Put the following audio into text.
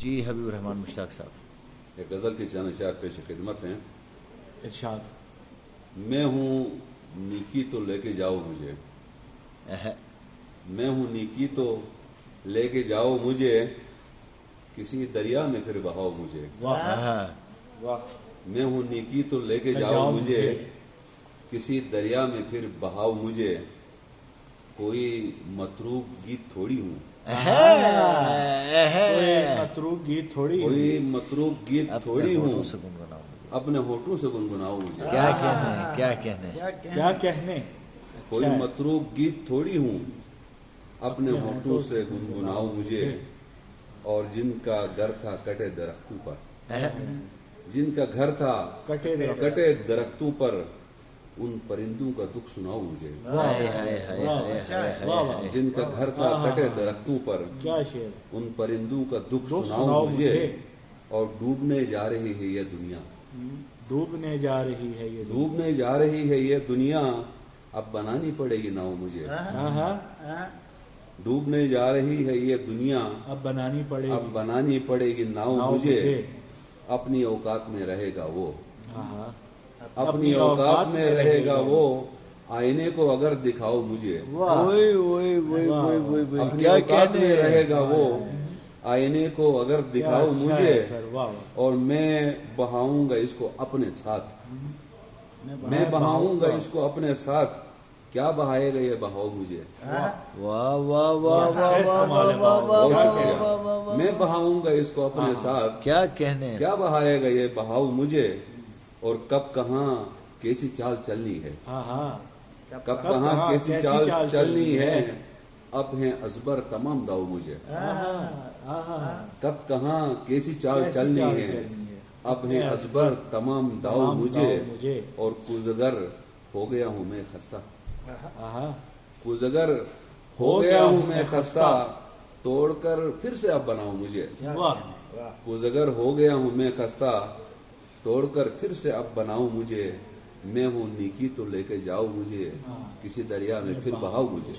جی حبیب الرحمان مشتاق صاحب. ایک غزل کے چند اشعار پیش خدمت ہیں. ارشاد. میں ہوں نیکی تو لے کے جاؤ مجھے، میں ہوں نیکی تو لے کے جاؤ مجھے، کسی دریا میں پھر بہاؤ مجھے. واہ واہ. میں ہوں نیکی تو لے کے جاؤ مجھے، کسی دریا میں پھر بہاؤ مجھے، کوئی متروک گیت تھوڑی ہوں، کوئی متروک گیت تھوڑی. کوئی متروک گیت تھوڑی ہوں، سے گنگناؤں مجھے. اپنے ہونٹوں سے گنگناؤ مجھے. کیا کہنے کیا کہنے. کیا کہنے. کوئی متروک گیت تھوڑی ہوں، اپنے ہونٹوں سے گنگناؤ مجھے، اور جن کا گھر تھا کٹے درختوں پر، جن کا گھر تھا کٹے درختوں پر، ان پرندوں کا دکھ سناؤ مجھے. جن کا گھر تھا کٹے درختوں پر، کیا شعر. ان پرندوں کا دکھ سناؤ مجھے، اور ڈوبنے جا رہی ہے یہ دنیا، ڈوبنے جا رہی ہے یہ. ڈوبنے جا رہی ہے یہ دنیا، اب بنانی پڑے گی ناؤ مجھے. ڈوبنے جا رہی ہے یہ دنیا، اب بنانی پڑے اب گی. بنانی پڑے گی ناؤ مجھے، اپنی اوقات میں رہے گا وہ، اپنی اوقات میں رہے گا وہ، آئینے کو اگر دکھاؤ مجھے. اپنی اوقات میں رہے گا وہ، آئینے کو اگر دکھاؤ مجھے، اور میں بہاؤں گا اس کو اپنے ساتھ، میں بہاؤں گا اس کو اپنے ساتھ، کیا بہائے گا یہ بہاؤ مجھے. واہ واہ واہ واہ واہ. میں بہاؤں گا اس کو اپنے ساتھ، کیا کہنے. کیا بہائے گا یہ بہاؤ مجھے، اور کب کہاں کیسی چال چلنی ہے، کب کہاں کیسی چال چلنی ہے، اب ہیں ازبر تمام داؤ مجھے. کب کہاں کیسی چال چلنی ہے، اب ہیں ازبر تمام داؤ مجھے، اور کوزگر ہو گیا ہوں میں خستہ، کوزگر ہو گیا ہوں میں خستہ، توڑ کر پھر سے اب بناؤ مجھے. کوزگر ہو گیا ہوں میں خستہ، توڑ کر پھر سے اب بناؤ مجھے، میں ہوں نیکی تو لے کے جاؤ مجھے، کسی دریا میں پھر بہاؤ مجھے.